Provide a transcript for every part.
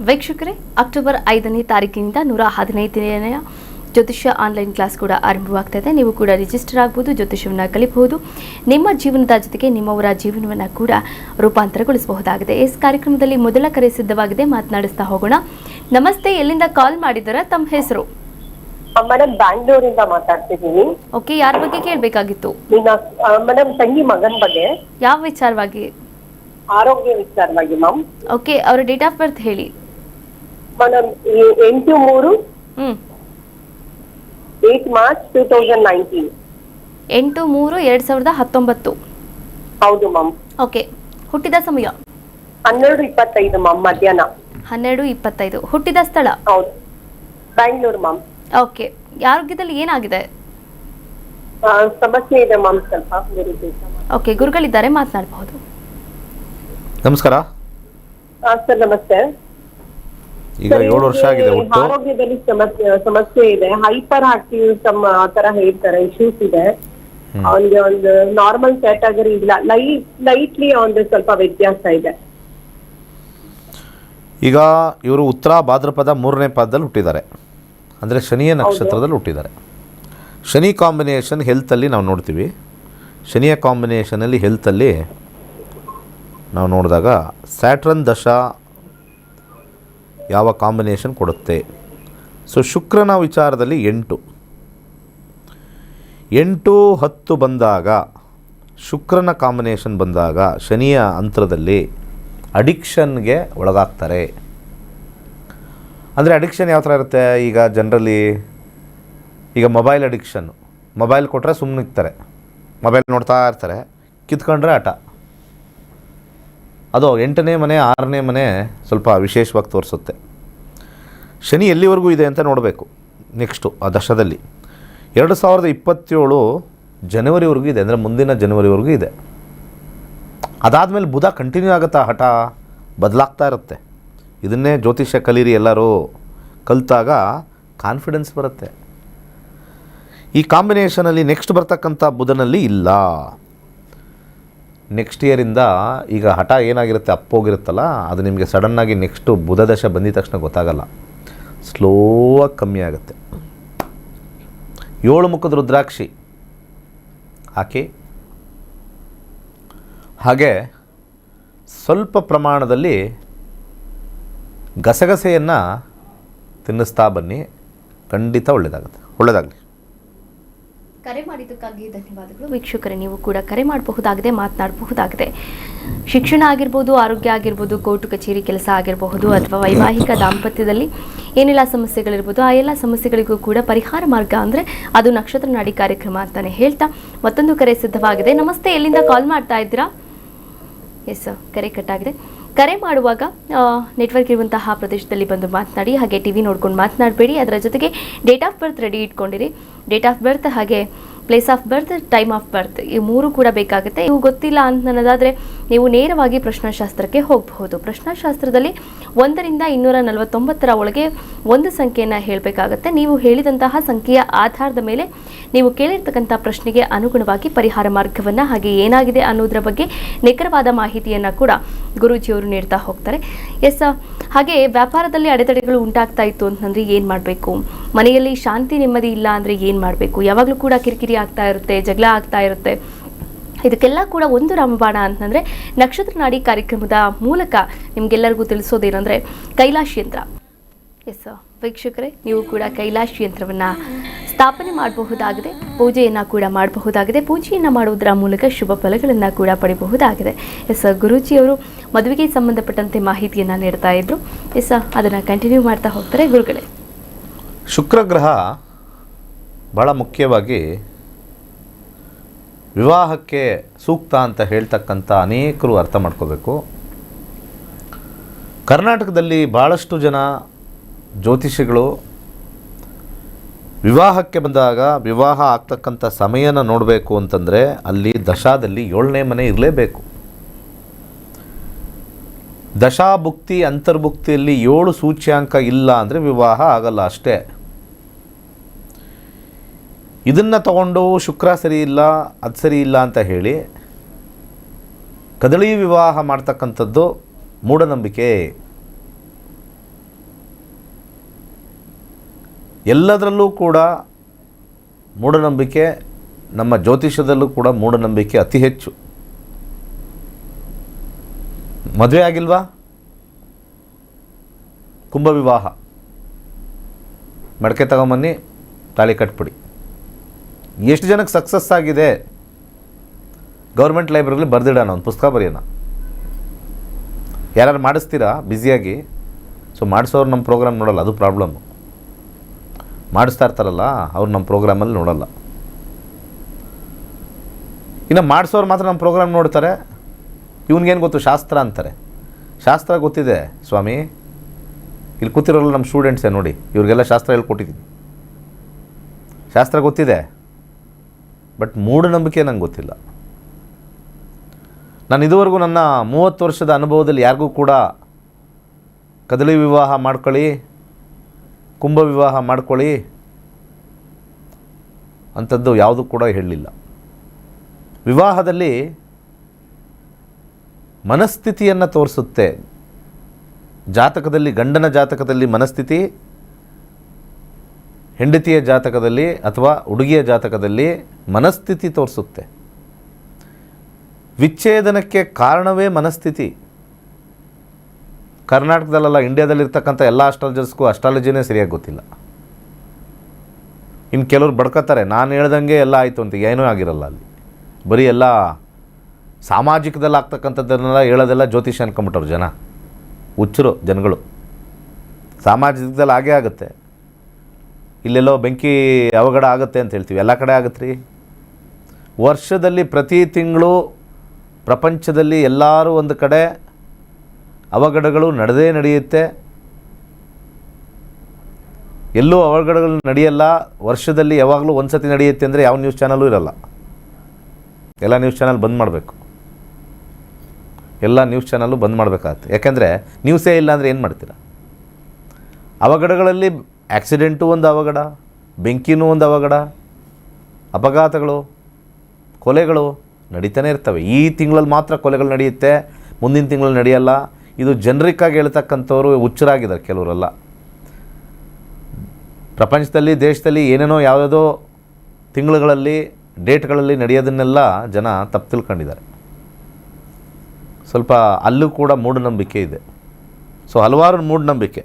ವೀಕ್ಷಕರೇ, ಅಕ್ಟೋಬರ್ 5ನೇ ತಾರೀಕಿನಿಂದ 115ನೇ ಜ್ಯೋತಿಷ್ಯ ಆನ್ಲೈನ್ ಕ್ಲಾಸ್ ಕೂಡ ಆರಂಭವಾಗ್ತಾ ಇದೆ. ನೀವು ಕೂಡ ರಿಜಿಸ್ಟರ್ ಆಗಬಹುದು, ಜ್ಯೋತಿಷ್ಯವನ್ನು ಕಲಿಯಬಹುದು. ನಿಮ್ಮ ಜೀವನದ ಜೊತೆಗೆ ನಿಮ್ಮವರ ಜೀವನವನ್ನು ಕೂಡ ರೂಪಾಂತರಗೊಳಿಸಬಹುದಾಗಿದೆ. ಈ ಕಾರ್ಯಕ್ರಮದಲ್ಲಿ ಮೊದಲ ಕರೆ ಸಿದ್ಧವಾಗಿದೆ, ಮಾತನಾಡಿಸ್ತಾ ಹೋಗೋಣ. ನಮಸ್ತೆ, ಎಲ್ಲಿಂದ ಕಾಲ್ ಮಾಡಿದ್ದೀರಾ? ತಮ್ಮ ಹೆಸರು? ಮೇಡಮ್, ಬ್ಯಾಂಗ್ಳೂರಿಂದ ಮಾತಾಡ್ತಿದ್ದೀನಿ. ಓಕೆ, ಯಾರ ಬಗ್ಗೆ ಕೇಳಬೇಕಾಗಿತ್ತು? ಮೇಡಮ್, ತಂಗಿ ಮಗನ ಬಗ್ಗೆ. ಯಾವ ವಿಚಾರವಾಗಿ? ಆರೋಗ್ಯ ವಿಚಾರವಾಗಿ ಮ್ಯಾಮ್. ಓಕೆ, ಅವರ ಡೇಟ್ ಆಫ್ ಬರ್ತ್ ಹೇಳಿ. Madam, 8/3 8 March 2019. 8/3/2019. ಹೌದು ಮ್ಯಾಮ್. ಓಕೆ, ಹುಟ್ಟಿದ ಸಮಯ? 12:25 ಮ್ಯಾಮ್, ಮಧ್ಯಾಹ್ನ. 12:25. ಹುಟ್ಟಿದ ಸ್ಥಳ? ಹೌದು, ಬ್ಯಾಂಗ್ಳೂರು ಮ್ಯಾಮ್. ಓಕೆ, ಆರೋಗ್ಯದಲ್ಲಿ ಏನಾಗಿದೆ? ಸಮಸ್ಯೆ ಇದೆ ಮ್ಯಾಮ್, ಸ್ವಲ್ಪ. ಓಕೆ, ಗುರುಗಳಿದ್ದಾರೆ, ಮಾತನಾಡಬಹುದು. ನಮಸ್ಕಾರ ಸರ್. ನಮಸ್ತೆ. ಈಗ 7 ವರ್ಷ ಆಗಿದೆ ಹುಟ್ಟು. ಆರೋಗ್ಯದಲ್ಲಿ ಸಮಸ್ಯೆ ಇದೆ. ಹೈಪರ್ ಆಕ್ಟಿವ್ ಆ ತರ ಹೇಳ್ತಾರೆ, ಇಶ್ಯೂಸ್ ಇದೆ. ಅವನಿಗೆ ಒಂದು ನಾರ್ಮಲ್ ಕ್ಯಾಟಗರಿ ಇಲ್ಲ, ಲೈಟ್ಲಿ ಅವನಿಗೆ ಸ್ವಲ್ಪ ವ್ಯತ್ಯಾಸ ಇದೆ. ಈಗ ಇವರು ಉತ್ತರ ಭಾದ್ರಪದ 3ನೇ ಪಾದದಲ್ಲಿ ಹುಟ್ಟಿದ್ದಾರೆ, ಅಂದರೆ ಶನಿಯ ನಕ್ಷತ್ರದಲ್ಲಿ ಹುಟ್ಟಿದ್ದಾರೆ. ಶನಿ ಕಾಂಬಿನೇಷನ್ ಹೆಲ್ತಲ್ಲಿ ನಾವು ನೋಡ್ತೀವಿ. ಶನಿಯ ಕಾಂಬಿನೇಷನಲ್ಲಿ ಹೆಲ್ತಲ್ಲಿ ನಾವು ನೋಡಿದಾಗ ಸ್ಯಾಟ್ರನ್ ದಶಾ ಯಾವ ಕಾಂಬಿನೇಷನ್ ಕೊಡುತ್ತೆ. ಸೊ ಶುಕ್ರನ ವಿಚಾರದಲ್ಲಿ 8-10 ಬಂದಾಗ, ಶುಕ್ರನ ಕಾಂಬಿನೇಷನ್ ಬಂದಾಗ ಶನಿಯ ಅಂತರದಲ್ಲಿ ಅಡಿಕ್ಷನ್ಗೆ ಒಳಗಾಗ್ತಾರೆ. ಅಂದರೆ ಅಡಿಕ್ಷನ್ ಯಾವ ಥರ ಇರುತ್ತೆ? ಈಗ ಜನರಲಿ ಈಗ ಮೊಬೈಲ್ ಅಡಿಕ್ಷನ್ನು, ಮೊಬೈಲ್ ಕೊಟ್ಟರೆ ಸುಮ್ಮನೆ ಇರ್ತಾರೆ, ಮೊಬೈಲ್ ನೋಡ್ತಾ ಇರ್ತಾರೆ, ಕಿತ್ಕೊಂಡ್ರೆ ಆಟ. ಅದು 8ನೇ ಮನೆ 6ನೇ ಮನೆ ಸ್ವಲ್ಪ ವಿಶೇಷವಾಗಿ ತೋರಿಸುತ್ತೆ. ಶನಿ ಎಲ್ಲಿವರೆಗೂ ಇದೆ ಅಂತ ನೋಡಬೇಕು. ನೆಕ್ಸ್ಟು ಆ ದಶದಲ್ಲಿ 2027 ಜನವರಿವರೆಗೂ ಇದೆ, ಅಂದರೆ ಮುಂದಿನ ಜನವರಿವರೆಗೂ ಇದೆ. ಅದಾದಮೇಲೆ ಬುಧ ಕಂಟಿನ್ಯೂ ಆಗುತ್ತಾ, ಹಠ ಬದಲಾಗ್ತಾ ಇರುತ್ತೆ. ಇದನ್ನೇ ಜ್ಯೋತಿಷ್ಯ ಕಲೀರಿ ಎಲ್ಲರೂ, ಕಲಿತಾಗ ಕಾನ್ಫಿಡೆನ್ಸ್ ಬರುತ್ತೆ. ಈ ಕಾಂಬಿನೇಷನಲ್ಲಿ ನೆಕ್ಸ್ಟ್ ಬರ್ತಕ್ಕಂಥ ಬುಧನಲ್ಲಿ ಇಲ್ಲ. ನೆಕ್ಸ್ಟ್ ಇಯರಿಂದ ಈಗ ಹಠ ಏನಾಗಿರುತ್ತೆ, ಅಪ್ಪೋಗಿರುತ್ತಲ್ಲ, ಅದು ನಿಮಗೆ ಸಡನ್ನಾಗಿ ನೆಕ್ಸ್ಟು ಬುಧ ದಶ ಬಂದಿದ ತಕ್ಷಣ ಗೊತ್ತಾಗಲ್ಲ, ಸ್ಲೋವಾಗಿ ಕಮ್ಮಿ ಆಗುತ್ತೆ. 7 ಮುಖದ ರುದ್ರಾಕ್ಷಿ ಹಾಕಿ, ಹಾಗೆ ಸ್ವಲ್ಪ ಪ್ರಮಾಣದಲ್ಲಿ ಗಸಗಸೆಯನ್ನು ತಿನ್ನಿಸ್ತಾ ಬನ್ನಿ, ಖಂಡಿತ ಒಳ್ಳೆಯದಾಗಲಿ. ಕರೆ ಮಾಡಿದ್ದಕ್ಕಾಗಿ ಧನ್ಯವಾದಗಳು. ವೀಕ್ಷಕರೇ, ನೀವು ಕೂಡ ಕರೆ ಮಾಡಬಹುದಾಗಿದೆ, ಮಾತನಾಡಬಹುದಾಗಿದೆ. ಶಿಕ್ಷಣ ಆಗಿರ್ಬೋದು, ಆರೋಗ್ಯ ಆಗಿರ್ಬೋದು, ಕೋರ್ಟು ಕಚೇರಿ ಕೆಲಸ ಆಗಿರಬಹುದು, ಅಥವಾ ವೈವಾಹಿಕ ದಾಂಪತ್ಯದಲ್ಲಿ ಏನೆಲ್ಲ ಸಮಸ್ಯೆಗಳಿರ್ಬೋದು, ಆ ಎಲ್ಲ ಸಮಸ್ಯೆಗಳಿಗೂ ಕೂಡ ಪರಿಹಾರ ಮಾರ್ಗ ಅಂದರೆ ಅದು ನಕ್ಷತ್ರ ನಾಡಿ ಕಾರ್ಯಕ್ರಮ ಅಂತಲೇ ಹೇಳ್ತಾ ಮತ್ತೊಂದು ಕರೆ ಸಿದ್ಧವಾಗಿದೆ. ನಮಸ್ತೆ, ಎಲ್ಲಿಂದ ಕಾಲ್ ಮಾಡ್ತಾ ಇದ್ದೀರಾ? ಎಸ್, ಕರೆ ಕಟ್ಟಾಗಿದೆ. ಕರೆ ಮಾಡುವಾಗ ನೆಟ್ವರ್ಕ್ ಇರುವಂತಹ ಪ್ರದೇಶದಲ್ಲಿ ಬಂದು ಮಾತನಾಡಿ, ಹಾಗೆ ಟಿವಿ ನೋಡ್ಕೊಂಡು ಮಾತನಾಡಬೇಡಿ. ಅದರ ಜೊತೆಗೆ ಡೇಟ್ ಆಫ್ ಬರ್ತ್ ರೆಡಿ ಇಟ್ಕೊಂಡಿರಿ. ಡೇಟ್ ಆಫ್ ಬರ್ತ್, ಹಾಗೆ place of birth, time of birth, ಈ 3 ಕೂಡ ಬೇಕಾಗುತ್ತೆ. ಇವು ಗೊತ್ತಿಲ್ಲ ಅಂತ ಅನ್ನೋದಾದರೆ ನೀವು ನೇರವಾಗಿ ಪ್ರಶ್ನಾಶಾಸ್ತ್ರಕ್ಕೆ ಹೋಗಬಹುದು. ಪ್ರಶ್ನಾಶಾಸ್ತ್ರದಲ್ಲಿ 1ರಿಂದ 249 ಒಳಗೆ ಒಂದು ಸಂಖ್ಯೆಯನ್ನು ಹೇಳಬೇಕಾಗತ್ತೆ. ನೀವು ಹೇಳಿದಂತಹ ಸಂಖ್ಯೆಯ ಆಧಾರದ ಮೇಲೆ ನೀವು ಕೇಳಿರ್ತಕ್ಕಂಥ ಪ್ರಶ್ನೆಗೆ ಅನುಗುಣವಾಗಿ ಪರಿಹಾರ ಮಾರ್ಗವನ್ನು, ಹಾಗೆ ಏನಾಗಿದೆ ಅನ್ನೋದರ ಬಗ್ಗೆ ನಿಖರವಾದ ಮಾಹಿತಿಯನ್ನು ಕೂಡ ಗುರೂಜಿಯವರು ನೀಡ್ತಾ ಹೋಗ್ತಾರೆ. ಎಸ್, ಹಾಗೆ ವ್ಯಾಪಾರದಲ್ಲಿ ಅಡೆತಡೆಗಳು ಉಂಟಾಗ್ತಾ ಇತ್ತು ಅಂತಂದರೆ ಏನು ಮಾಡಬೇಕು? ಮನೆಯಲ್ಲಿ ಶಾಂತಿ ನೆಮ್ಮದಿ ಇಲ್ಲ ಅಂದರೆ ಏನು ಮಾಡಬೇಕು? ಯಾವಾಗಲೂ ಕೂಡ ಕಿರಿಕಿರಿ ಆಗ್ತಾ ಇರುತ್ತೆ, ಜಗಳ ಆಗ್ತಾ ಇರುತ್ತೆ. ಇದಕ್ಕೆಲ್ಲ ಕೂಡ ಒಂದು ರಾಮಬಾಣ ಅಂತಂದರೆ ನಕ್ಷತ್ರ ನಾಡಿ ಕಾರ್ಯಕ್ರಮದ ಮೂಲಕ ನಿಮಗೆಲ್ಲರಿಗೂ ತಿಳಿಸೋದೇನೆಂದರೆ ಕೈಲಾಶ್ ಯಂತ್ರ. ಎಸ್ ವೀಕ್ಷಕರೇ, ನೀವು ಕೂಡ ಕೈಲಾಶ್ ಯಂತ್ರವನ್ನು ಸ್ಥಾಪನೆ ಮಾಡಬಹುದಾಗಿದೆ, ಪೂಜೆಯನ್ನು ಕೂಡ ಮಾಡಬಹುದಾಗಿದೆ. ಪೂಜೆಯನ್ನು ಮಾಡುವುದರ ಮೂಲಕ ಶುಭ ಫಲಗಳನ್ನು ಕೂಡ ಪಡೆಯಬಹುದಾಗಿದೆ. ಎಸ್, ಗುರೂಜಿಯವರು ಮದುವೆಗೆ ಸಂಬಂಧಪಟ್ಟಂತೆ ಮಾಹಿತಿಯನ್ನು ನೀಡ್ತಾ ಇದ್ರು. ಎಸ್, ಅದನ್ನು ಕಂಟಿನ್ಯೂ ಮಾಡ್ತಾ ಹೋಗ್ತಾರೆ ಗುರುಗಳೇ. ಶುಕ್ರ ಗ್ರಹ ಭಾಳ ಮುಖ್ಯವಾಗಿ ವಿವಾಹಕ್ಕೆ ಸೂಕ್ತ ಅಂತ ಹೇಳ್ತಕ್ಕಂಥ ಅನೇಕರು ಅರ್ಥ ಮಾಡ್ಕೋಬೇಕು. ಕರ್ನಾಟಕದಲ್ಲಿ ಭಾಳಷ್ಟು ಜನ ಜ್ಯೋತಿಷಿಗಳು ವಿವಾಹಕ್ಕೆ ಬಂದಾಗ ವಿವಾಹ ಆಗ್ತಕ್ಕಂಥ ಸಮಯನ ನೋಡಬೇಕು ಅಂತಂದರೆ ಅಲ್ಲಿ ದಶಾದಲ್ಲಿ 7ನೇ ಮನೆ ಇರಲೇಬೇಕು. ದಶಾಭುಕ್ತಿ ಅಂತರ್ಭುಕ್ತಿಯಲ್ಲಿ 7 ಸೂಚ್ಯಾಂಕ ಇಲ್ಲ ಅಂದರೆ ವಿವಾಹ ಆಗಲ್ಲ ಅಷ್ಟೇ. ಇದನ್ನು ತಗೊಂಡು ಶುಕ್ರ ಸರಿ ಇಲ್ಲ, ಅದು ಸರಿ ಇಲ್ಲ ಅಂತ ಹೇಳಿ ಕದಳಿ ವಿವಾಹ ಮಾಡ್ತಕ್ಕಂಥದ್ದು ಮೂಢನಂಬಿಕೆ. ಎಲ್ಲದರಲ್ಲೂ ಕೂಡ ಮೂಢನಂಬಿಕೆ, ನಮ್ಮ ಜ್ಯೋತಿಷ್ಯದಲ್ಲೂ ಕೂಡ ಮೂಢನಂಬಿಕೆ ಅತಿ ಹೆಚ್ಚು. ಮದುವೆ ಆಗಿಲ್ವಾ? ಕುಂಭ ವಿವಾಹ, ಮಡಕೆ ತಗೊಂಬನ್ನಿ, ತಾಳಿ ಕಟ್ಬಿಡಿ. ಎಷ್ಟು ಜನಕ್ಕೆ ಸಕ್ಸಸ್ ಆಗಿದೆ? ಗೌರ್ಮೆಂಟ್ ಲೈಬ್ರರಿಲಿ ಬರೆದಿಡೋಣ, ಒಂದು ಪುಸ್ತಕ ಬರೆಯೋಣ. ಯಾರು ಮಾಡಿಸ್ತೀರಾ ಬ್ಯುಸಿಯಾಗಿ? ಸೊ ಮಾಡಿಸೋರು ನಮ್ಮ ಪ್ರೋಗ್ರಾಮ್ ನೋಡೋಲ್ಲ, ಅದು ಪ್ರಾಬ್ಲಮ್ಮು. ಮಾಡಿಸ್ತಾ ಇರ್ತಾರಲ್ಲ ಅವ್ರು ನಮ್ಮ ಪ್ರೋಗ್ರಾಮಲ್ಲಿ ನೋಡೋಲ್ಲ. ಇನ್ನು ಮಾಡಿಸೋರು ಮಾತ್ರ ನಮ್ಮ ಪ್ರೋಗ್ರಾಮ್ ನೋಡ್ತಾರೆ. ಇವ್ನಿಗೇನು ಗೊತ್ತು? ಶಾಸ್ತ್ರ ಅಂತಾರೆ. ಶಾಸ್ತ್ರ ಗೊತ್ತಿದೆ ಸ್ವಾಮಿ, ಇಲ್ಲಿ ಕೂತಿರೋಲ್ಲ ನಮ್ಮ ಸ್ಟೂಡೆಂಟ್ಸೇ ನೋಡಿ, ಇವ್ರಿಗೆಲ್ಲ ಶಾಸ್ತ್ರ ಹೇಳ್ಕೊಟ್ಟಿದ್ದೀನಿ. ಶಾಸ್ತ್ರ ಗೊತ್ತಿದೆ, ಬಟ್ ಮೂಢನಂಬಿಕೆ ನಂಗೆ ಗೊತ್ತಿಲ್ಲ. ನಾನು ಇದುವರೆಗೂ ನನ್ನ 30 ವರ್ಷದ ಅನುಭವದಲ್ಲಿ ಯಾರಿಗೂ ಕೂಡ ಕದಲಿ ವಿವಾಹ ಮಾಡ್ಕೊಳ್ಳಿ, ಕುಂಭ ವಿವಾಹ ಮಾಡ್ಕೊಳ್ಳಿ ಅಂಥದ್ದು ಯಾವುದೂ ಕೂಡ ಹೇಳಲಿಲ್ಲ. ವಿವಾಹದಲ್ಲಿ ಮನಸ್ಥಿತಿಯನ್ನು ತೋರಿಸುತ್ತೆ. ಜಾತಕದಲ್ಲಿ, ಗಂಡನ ಜಾತಕದಲ್ಲಿ ಮನಸ್ಥಿತಿ, ಹೆಂಡತಿಯ ಜಾತಕದಲ್ಲಿ ಅಥವಾ ಹುಡುಗಿಯ ಜಾತಕದಲ್ಲಿ ಮನಸ್ಥಿತಿ ತೋರಿಸುತ್ತೆ. ವಿಚ್ಛೇದನಕ್ಕೆ ಕಾರಣವೇ ಮನಸ್ಥಿತಿ. ಕರ್ನಾಟಕದಲ್ಲ, ಇಂಡಿಯಾದಲ್ಲಿರ್ತಕ್ಕಂಥ ಎಲ್ಲ ಅಸ್ಟ್ರಾಲಜರ್ಸ್ಗೂ ಅಸ್ಟ್ರಾಲಜಿನೇ ಸರಿಯಾಗಿ ಗೊತ್ತಿಲ್ಲ. ಇನ್ನು ಕೆಲವ್ರು ಬಡ್ಕೋತಾರೆ, ನಾನು ಹೇಳ್ದಂಗೆ ಎಲ್ಲ ಆಯಿತು ಅಂತ. ಏನೂ ಆಗಿರಲ್ಲ ಅಲ್ಲಿ. ಬರೀ ಎಲ್ಲ ಸಾಮಾಜಿಕದಲ್ಲಿ ಆಗ್ತಕ್ಕಂಥದ್ದನ್ನೆಲ್ಲ ಹೇಳೋದೆಲ್ಲ ಜ್ಯೋತಿಷ ಅನ್ಕೊಂಬಿಟ್ಟವ್ರು ಜನ, ಹುಚ್ಚರು ಜನಗಳು. ಸಾಮಾಜಿಕದಲ್ಲಿ ಆಗೇ ಆಗುತ್ತೆ. ಇಲ್ಲೆಲ್ಲೋ ಬೆಂಕಿ ಅವಘಡ ಆಗುತ್ತೆ ಅಂತ ಹೇಳ್ತೀವಿ, ಎಲ್ಲ ಕಡೆ ಆಗುತ್ತೆ ರೀ. ವರ್ಷದಲ್ಲಿ ಪ್ರತಿ ತಿಂಗಳು ಪ್ರಪಂಚದಲ್ಲಿ ಎಲ್ಲರೂ ಒಂದು ಕಡೆ ಅವಘಡಗಳು ನಡೆಯುತ್ತೆ. ಎಲ್ಲೂ ಅವಘಡಗಳು ನಡೆಯಲ್ಲ. ವರ್ಷದಲ್ಲಿ ಯಾವಾಗಲೂ ಒಂದು ಸತಿ ನಡೆಯುತ್ತೆ ಅಂದರೆ ಯಾವ ನ್ಯೂಸ್ ಚಾನಲ್ಲೂ ಇರಲ್ಲ. ಎಲ್ಲ ನ್ಯೂಸ್ ಚಾನಲ್ ಬಂದ್ ಮಾಡಬೇಕು. ಎಲ್ಲ ನ್ಯೂಸ್ ಚಾನಲ್ಲು ಬಂದ್ ಮಾಡಬೇಕಾಗತ್ತೆ. ಯಾಕೆಂದರೆ ನ್ಯೂಸೇ ಇಲ್ಲ ಅಂದರೆ ಏನು ಮಾಡ್ತೀರಾ? ಅವಘಡಗಳಲ್ಲಿ ಆಕ್ಸಿಡೆಂಟು ಒಂದು ಅವಘಡ, ಬೆಂಕಿನೂ ಒಂದು ಅವಘಡ, ಅಪಘಾತಗಳು, ಕೊಲೆಗಳು ನಡೀತಾನೆ ಇರ್ತವೆ. ಈ ತಿಂಗಳಲ್ಲಿ ಮಾತ್ರ ಕೊಲೆಗಳು ನಡೆಯುತ್ತೆ, ಮುಂದಿನ ತಿಂಗಳಲ್ಲಿ ನಡೆಯಲ್ಲ. ಇದು ಜನರಿಕ್ಕಾಗಿ ಹೇಳ್ತಕ್ಕಂಥವ್ರು ಹುಚ್ಚರಾಗಿದ್ದಾರೆ ಕೆಲವರೆಲ್ಲ. ಪ್ರಪಂಚದಲ್ಲಿ, ದೇಶದಲ್ಲಿ ಏನೇನೋ ಯಾವುದೋ ತಿಂಗಳುಗಳಲ್ಲಿ, ಡೇಟ್ಗಳಲ್ಲಿ ನಡೆಯೋದನ್ನೆಲ್ಲ ಜನ ತಪ್ಪು ತಿಳ್ಕೊಂಡಿದ್ದಾರೆ. ಸ್ವಲ್ಪ ಅಲ್ಲೂ ಕೂಡ ಮೂಢನಂಬಿಕೆ ಇದೆ. ಸೊ ಹಲವಾರು ಮೂಢನಂಬಿಕೆ,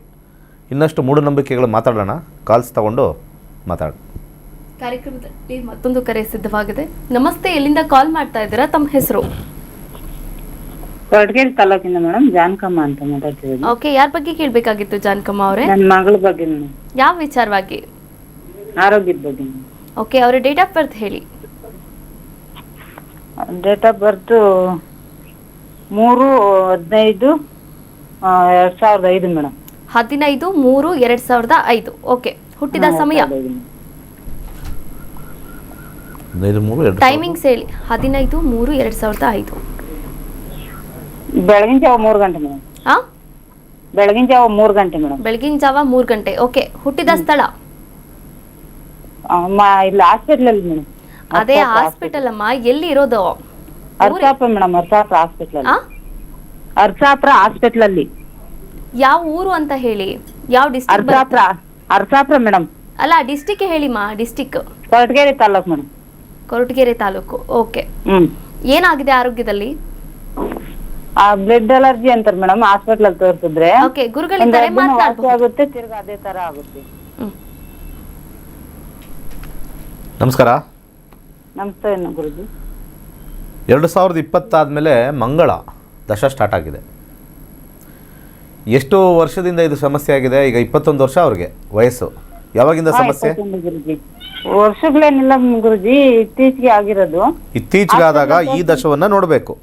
ಇನ್ನಷ್ಟು ಮೂಢನಂಬಿಕೆಗಳು ಮಾತಾಡೋಣ. ಕಾಲ್ಸ್ ತಗೊಂಡು ಮಾತಾಡೋಣ. ಕಾರ್ಯಕ್ರಮದಲ್ಲಿ ಮತ್ತೊಂದು ಕರೆ ಸಿದ್ಧವಾಗಿದೆ. ನಮಸ್ತೆ, ಎಲ್ಲಿಂದ ಕಾಲ್ ಮಾಡ್ತಾ ಇದ್ದೀರಾ? ತಮ್ಮ ಹೆಸರು? ಕೊರಟಗೆರೆ ತಾಲೂಕಿಂದ ಮೇಡಮ್, ಜಾನಕಮ್ಮ ಅಂತ ಮಾತಾಡ್ತಿರೋದು. ಓಕೆ, ಯಾರ ಬಗ್ಗೆ ಕೇಳಬೇಕಾಗಿತ್ತು ಜಾನಕಮ್ಮ ಅವರೇ? ನನ್ನ ಮಗಳ ಬಗ್ಗೆ ಮೇಡಮ್. ಯಾವ ವಿಚಾರವಾಗಿ? ಆರೋಗ್ಯದ ಬಗ್ಗೆ. ಓಕೆ, ಅವರ ಡೇಟ್ ಆಫ್ ಬರ್ತ್ ಹೇಳಿ. Date of birth 3/15/2005 madam. 15/3/2005. Okay, ಹುಟ್ಟಿದ ಸಮಯ, ಟೈಮಿಂಗ್ಸ್ ಹೇಳಿ. 15/3/2005. ಬೆಳಗಿನ ಜಾವ 3 ಗಂಟೆ ಮೇಡಮ್. ಬೆಳಗಿನ ಜಾವ 3 ಗಂಟೆ ಮೇಡಮ್. ಬೆಳಗಿನ ಜಾವ 3 ಗಂಟೆ. ಓಕೆ, ಹುಟ್ಟಿದ ಸ್ಥಳ? ಇಲ್ಲಿ ಹಾಸ್ಪಿಟಲ್ ಅಲ್ಲಿ ಮೇಡಮ್. ಅದೇ ಹಾಸ್ಪಿಟಲ್ ಅಮ್ಮ, ಎಲ್ಲಿ ಇರೋದು? ಅರ್ಸಾಪುರ ಮೇಡಮ್, ಅರ್ಸಾಪುರ ಹಾಸ್ಪಿಟಲ್. ಅರ್ಸಾಪುರ ಹಾಸ್ಪಿಟಲ್ ಅಲ್ಲಿ. ಯಾವ ಊರು ಅಂತ ಹೇಳಿ, ಯಾವ ಡಿಸ್ಟ್ರಿಕ್ಟ್? ಅರ್ಸಾಪುರ ಮೇಡಮ್. ಅಲ್ಲ, ಡಿಸ್ಟಿಕ್ ಹೇಳಿಮ್ಮ. District Koratagere taluk madam. Koratagere taluk. Okay, ಏನಾಗಿದೆ ಆರೋಗ್ಯದಲ್ಲಿ? ಬ್ಲಡ್ ಅಲರ್ಜಿ ಅಂತಾರೆ ಮೇಡಮ್, ಹಾಸ್ಪಿಟಲ್ ಅಲ್ಲಿ ತೋರಿಸಿದ್ರೆ. ಓಕೆ, ಗುರುಗಳಿದ್ದಾರೆ, ಮಾತನಾಡಬಹುದು. ಆಗುತ್ತೆ, ತಿರ್ಗಾ ಅದೇ ತರ ಆಗುತ್ತೆ. ನಮಸ್ಕಾರ. ನಮಸ್ತೆ ಗುರುಜಿ. 2020 ಆದಮೇಲೆ ಮಂಗಳ ದಶ ಸ್ಟಾರ್ಟ್ ಆಗಿದೆ. ಎಷ್ಟು ವರ್ಷದಿಂದ ಇದು ಸಮಸ್ಯೆ ಆಗಿದೆ? ಈಗ 21 ವರ್ಷ ಅವ್ರಿಗೆ ವಯಸ್ಸು. ಯಾವಾಗಿಂದ ಸಮಸ್ಯೆ? ವರ್ಷಗಳೇನಿಲ್ಲ ಗುರುಜಿ, ಇತ್ತೀಚೆಗೆ ಆಗಿರೋದು. ಇತ್ತೀಚೆಗಾದಾಗ ಈ ದಶವನ್ನು ನೋಡಬೇಕು.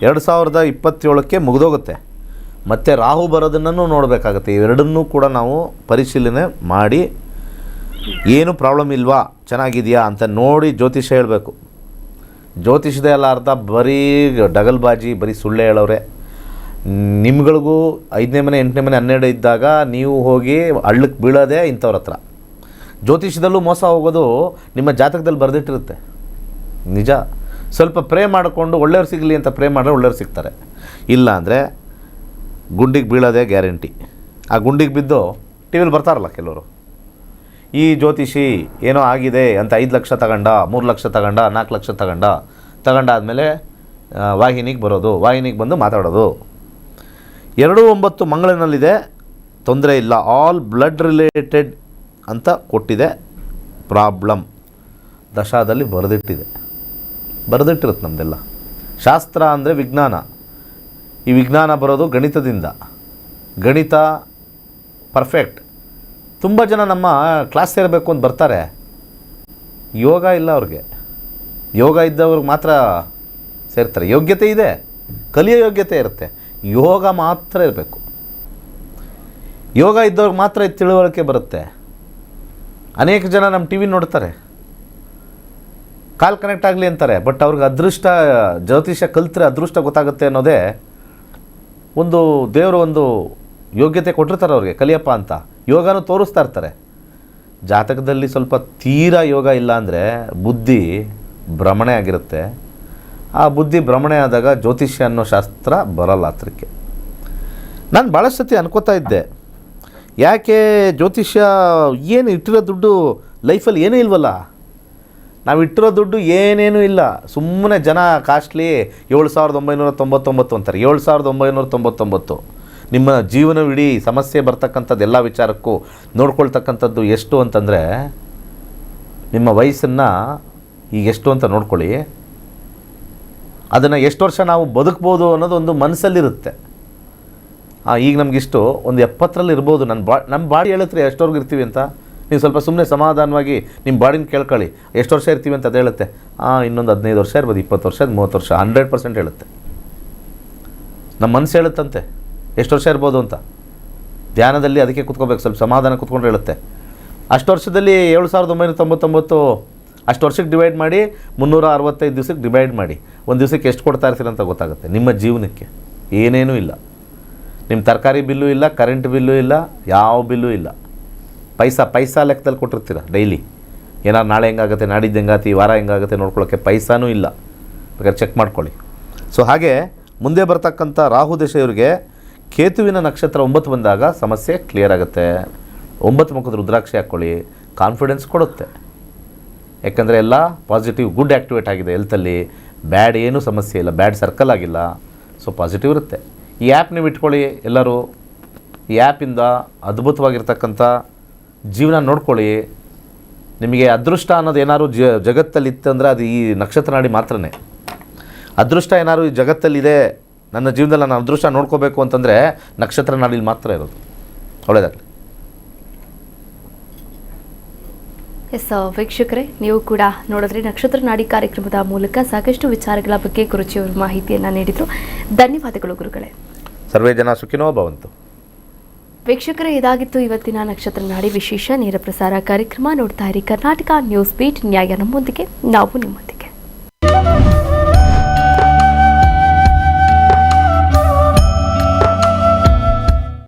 2027ಕ್ಕೆ ಮುಗಿದೋಗುತ್ತೆ. ಮತ್ತು ರಾಹು ಬರೋದನ್ನು ನೋಡಬೇಕಾಗತ್ತೆ. ಇವೆರಡನ್ನೂ ಕೂಡ ನಾವು ಪರಿಶೀಲನೆ ಮಾಡಿ ಏನು ಪ್ರಾಬ್ಲಮ್ ಇಲ್ವಾ, ಚೆನ್ನಾಗಿದೆಯಾ ಅಂತ ನೋಡಿ ಜ್ಯೋತಿಷ್ಯ ಹೇಳಬೇಕು. ಜ್ಯೋತಿಷದ ಎಲ್ಲ ಅರ್ಥ ಬರೀ ಡಗಲ್ಬಾಜಿ, ಬರೀ ಸುಳ್ಳೆ ಹೇಳೋರೆ. ನಿಮ್ಗಳಿಗೂ 5ನೇ ಮನೆ 8ನೇ ಮನೆ 12 ಇದ್ದಾಗ ನೀವು ಹೋಗಿ ಹಳ್ಳಕ್ಕೆ ಬೀಳೋದೇ ಇಂಥವ್ರ ಹತ್ರ. ಜ್ಯೋತಿಷದಲ್ಲೂ ಮೋಸ ಹೋಗೋದು ನಿಮ್ಮ ಜಾತಕದಲ್ಲಿ ಬರೆದಿಟ್ಟಿರುತ್ತೆ. ನಿಜ. ಸ್ವಲ್ಪ ಪ್ರೇ ಮಾಡಿಕೊಂಡು ಒಳ್ಳೆಯವ್ರು ಸಿಗಲಿ ಅಂತ ಪ್ರೇ ಮಾಡಿದ್ರೆ ಒಳ್ಳೆಯವ್ರು ಸಿಗ್ತಾರೆ. ಇಲ್ಲ ಅಂದರೆ ಗುಂಡಿಗೆ ಬೀಳೋದೇ ಗ್ಯಾರಂಟಿ. ಆ ಗುಂಡಿಗೆ ಬಿದ್ದು ಟಿ ವಿಲಿ ಬರ್ತಾರಲ್ಲ ಕೆಲವರು, ಈ ಜ್ಯೋತಿಷಿ ಏನೋ ಆಗಿದೆ ಅಂತ 5 ಲಕ್ಷ ತಗೊಂಡ, 3 ಲಕ್ಷ ತಗೊಂಡ, 4 ಲಕ್ಷ ತಗೊಂಡಾದಮೇಲೆ ವಾಹಿನಿಗೆ ಬರೋದು, ವಾಹಿನಿಗೆ ಬಂದು ಮಾತಾಡೋದು. 2-9 ಮಂಗಳನಲ್ಲಿದೆ, ತೊಂದರೆ ಇಲ್ಲ, ಆಲ್ ಬ್ಲಡ್ ರಿಲೇಟೆಡ್ ಅಂತ ಕೊಟ್ಟಿದೆ. ಪ್ರಾಬ್ಲಮ್ ದಶಾದಲ್ಲಿ ಬರೆದಿಟ್ಟಿರುತ್ತೆ ನಮ್ಮದೆಲ್ಲ. ಶಾಸ್ತ್ರ ಅಂದರೆ ವಿಜ್ಞಾನ. ಈ ವಿಜ್ಞಾನ ಬರೋದು ಗಣಿತದಿಂದ. ಗಣಿತ ಪರ್ಫೆಕ್ಟ್. ತುಂಬ ಜನ ನಮ್ಮ ಕ್ಲಾಸ್ ಸೇರಬೇಕು ಅಂತ ಬರ್ತಾರೆ, ಯೋಗ ಇಲ್ಲ ಅವ್ರಿಗೆ. ಯೋಗ ಇದ್ದವ್ರಿಗೆ ಮಾತ್ರ ಸೇರ್ತಾರೆ. ಯೋಗ್ಯತೆ ಇದೆ, ಕಲಿಯೋ ಯೋಗ್ಯತೆ ಇರುತ್ತೆ, ಯೋಗ ಮಾತ್ರ ಇರಬೇಕು. ಯೋಗ ಇದ್ದವ್ರಿಗೆ ಮಾತ್ರ ತಿಳುವಳಿಕೆ ಬರುತ್ತೆ. ಅನೇಕ ಜನ ನಮ್ಮ ಟಿ ವಿ ನೋಡ್ತಾರೆ, ಕಾಲ್ ಕನೆಕ್ಟ್ ಆಗಲಿ ಅಂತಾರೆ, ಬಟ್ ಅವ್ರಿಗೆ ಅದೃಷ್ಟ, ಜ್ಯೋತಿಷ್ಯ ಕಲ್ತ್ರೆ ಅದೃಷ್ಟ ಗೊತ್ತಾಗುತ್ತೆ ಅನ್ನೋದೇ ಒಂದು ದೇವರು ಒಂದು ಯೋಗ್ಯತೆ ಕೊಟ್ಟಿರ್ತಾರೆ ಅವ್ರಿಗೆ, ಕಲಿಯಪ್ಪ ಅಂತ. ಯೋಗನೂ ತೋರಿಸ್ತಾ ಇರ್ತಾರೆ. ಜಾತಕದಲ್ಲಿ ಸ್ವಲ್ಪ ತೀರಾ ಯೋಗ ಇಲ್ಲ ಅಂದರೆ ಬುದ್ಧಿ ಭ್ರಮಣೆ ಆಗಿರುತ್ತೆ. ಆ ಬುದ್ಧಿ ಭ್ರಮಣೆ ಆದಾಗ ಜ್ಯೋತಿಷ್ಯ ಅನ್ನೋ ಶಾಸ್ತ್ರ ಬರಲ್ಲ ಹತ್ರಕ್ಕೆ. ನಾನು ಭಾಳಷ್ಟು ಸತಿ ಅನ್ಕೋತಾ ಇದ್ದೆ, ಯಾಕೆ ಜ್ಯೋತಿಷ್ಯ ಏನು ಇಟ್ಟಿರೋ ದುಡ್ಡು ಲೈಫಲ್ಲಿ ಏನೂ ಇಲ್ವಲ್ಲ, ನಾವು ಇಟ್ಟಿರೋ ದುಡ್ಡು ಏನೇನೂ ಇಲ್ಲ, ಸುಮ್ಮನೆ ಜನ ಕಾಸ್ಟ್ಲಿ 7,999 ಅಂತಾರೆ. 7,999 ನಿಮ್ಮ ಜೀವನವಿಡೀ ಸಮಸ್ಯೆ ಬರ್ತಕ್ಕಂಥದ್ದು ಎಲ್ಲ ವಿಚಾರಕ್ಕೂ ನೋಡ್ಕೊಳ್ತಕ್ಕಂಥದ್ದು ಎಷ್ಟು ಅಂತಂದರೆ, ನಿಮ್ಮ ವಯಸ್ಸನ್ನು ಈಗ ಎಷ್ಟು ಅಂತ ನೋಡ್ಕೊಳ್ಳಿ, ಅದನ್ನು ಎಷ್ಟು ವರ್ಷ ನಾವು ಬದುಕ್ಬೋದು ಅನ್ನೋದು ಒಂದು ಮನಸ್ಸಲ್ಲಿರುತ್ತೆ. ಈಗ ನಮಗಿಷ್ಟು ಒಂದು 70ರಲ್ಲಿ ಇರ್ಬೋದು, ನಮ್ಮ ಬಾಡಿ ಹೇಳುತ್ತೆ ಎಷ್ಟವರೆಗೂ ಇರ್ತೀವಿ ಅಂತ. ನೀವು ಸ್ವಲ್ಪ ಸುಮ್ಮನೆ ಸಮಾಧಾನವಾಗಿ ನಿಮ್ಮ ಬಾಡಿನ ಕೇಳ್ಕೊಳ್ಳಿ, ಎಷ್ಟು ವರ್ಷ ಇರ್ತೀವಿ ಅಂತ ಅದು ಹೇಳುತ್ತೆ. ಇನ್ನೊಂದು 15 ವರ್ಷ ಇರ್ಬೋದು, 20 ವರ್ಷ, 30 ವರ್ಷ, 100% ಹೇಳುತ್ತೆ. ನಮ್ಮ ಮನಸ್ಸು ಹೇಳುತ್ತಂತೆ ಎಷ್ಟು ವರ್ಷ ಇರ್ಬೋದು ಅಂತ. ಧ್ಯಾನದಲ್ಲಿ ಅದಕ್ಕೆ ಕೂತ್ಕೋಬೇಕು, ಸ್ವಲ್ಪ ಸಮಾಧಾನ ಕೂತ್ಕೊಂಡ್ರೆ ಹೇಳುತ್ತೆ. ಅಷ್ಟು ವರ್ಷದಲ್ಲಿ 7,999 ಅಷ್ಟು ವರ್ಷಕ್ಕೆ ಡಿವೈಡ್ ಮಾಡಿ 365 ದಿವಸಕ್ಕೆ ಡಿವೈಡ್ ಮಾಡಿ, ಒಂದು ದಿವಸಕ್ಕೆ ಎಷ್ಟು ಕೊಡ್ತಾ ಇರ್ತೀರ ಅಂತ ಗೊತ್ತಾಗುತ್ತೆ. ನಿಮ್ಮ ಜೀವನಕ್ಕೆ ಏನೇನೂ ಇಲ್ಲ, ನಿಮ್ಮ ತರಕಾರಿ ಬಿಲ್ಲು ಇಲ್ಲ, ಕರೆಂಟ್ ಬಿಲ್ಲು ಇಲ್ಲ, ಯಾವ ಬಿಲ್ಲು ಇಲ್ಲ. ಪೈಸಾ ಲೆಕ್ಕದಲ್ಲಿ ಕೊಟ್ಟಿರ್ತೀರ ಡೈಲಿ. ಏನಾರು ನಾಳೆ ಹೆಂಗಾಗುತ್ತೆ, ನಾಡಿದ್ದು ಹೆಂಗಾಗುತ್ತೆ, ಈ ವಾರ ಹೆಂಗಾಗುತ್ತೆ ನೋಡ್ಕೊಳ್ಳೋಕ್ಕೆ ಪೈಸಾನೂ ಇಲ್ಲ. ಬೇಕಾದ್ರೆ ಚೆಕ್ ಮಾಡ್ಕೊಳ್ಳಿ. ಸೊ ಹಾಗೆ ಮುಂದೆ ಬರ್ತಕ್ಕಂಥ ರಾಹು ದಶೆಯವರಿಗೆ ಕೇತುವಿನ ನಕ್ಷತ್ರ 9 ಬಂದಾಗ ಸಮಸ್ಯೆ ಕ್ಲಿಯರ್ ಆಗುತ್ತೆ. 9 ಮುಖದ ರುದ್ರಾಕ್ಷಿ ಹಾಕ್ಕೊಳ್ಳಿ, ಕಾನ್ಫಿಡೆನ್ಸ್ ಕೊಡುತ್ತೆ. ಯಾಕಂದರೆ ಎಲ್ಲ ಪಾಸಿಟಿವ್ ಗುಡ್ ಆ್ಯಕ್ಟಿವೇಟ್ ಆಗಿದೆ ಹೆಲ್ತಲ್ಲಿ, ಬ್ಯಾಡ್ ಏನೂ ಸಮಸ್ಯೆ ಇಲ್ಲ, ಬ್ಯಾಡ್ ಸರ್ಕಲ್ ಆಗಿಲ್ಲ. ಸೊ ಪಾಸಿಟಿವ್ ಇರುತ್ತೆ. ಈ ಆ್ಯಪ್ ನೀವು ಇಟ್ಕೊಳ್ಳಿ ಎಲ್ಲರೂ. ಈ ಆ್ಯಪಿಂದ ಅದ್ಭುತವಾಗಿರ್ತಕ್ಕಂಥ ಜೀವನ ನೋಡ್ಕೊಳ್ಳಿ. ನಿಮಗೆ ಅದೃಷ್ಟ ಅನ್ನೋದು ಏನಾದ್ರು ಜಗತ್ತಲ್ಲಿ ಇತ್ತಂದರೆ ಅದು ಈ ನಕ್ಷತ್ರ ನಾಡಿ ಮಾತ್ರನೇ. ಅದೃಷ್ಟ ಏನಾದ್ರು ಈ ಜಗತ್ತಲ್ಲಿದೆ, ನನ್ನ ಜೀವನದಲ್ಲಿ ನಾನು ಅದೃಷ್ಟ ನೋಡ್ಕೋಬೇಕು ಅಂತಂದರೆ ನಕ್ಷತ್ರ ನಾಡಿಲಿ ಮಾತ್ರ ಇರೋದು. ಒಳ್ಳೆಯದಾಗಲಿ. ಎಸ್ ವೀಕ್ಷಕರೇ, ನೀವು ಕೂಡ ನೋಡಿದ್ರೆ ನಕ್ಷತ್ರ ನಾಡಿ ಕಾರ್ಯಕ್ರಮದ ಮೂಲಕ ಸಾಕಷ್ಟು ವಿಚಾರಗಳ ಬಗ್ಗೆ ಗುರುಜಿಯವರು ಮಾಹಿತಿಯನ್ನು ನೀಡಿದರು. ಧನ್ಯವಾದಗಳು ಗುರುಗಳೇ. ಸರ್ವೇ ಜನ ಸುಖಿನೋ ಭವಂತು. ವೀಕ್ಷಕರೇ, ಇದಾಗಿತ್ತು ಇವತ್ತಿನ ನಕ್ಷತ್ರ ನಾಡಿ ವಿಶೇಷ ನೇರ ಪ್ರಸಾರ ಕಾರ್ಯಕ್ರಮ. ನೋಡ್ತಾ ಇರಿ ಕರ್ನಾಟಕ ನ್ಯೂಸ್ ಬೀಟ್, ನ್ಯಾಯ ನಮ್ಮೊಂದಿಗೆ, ನಾವು ನಿಮ್ಮೊಂದಿಗೆ.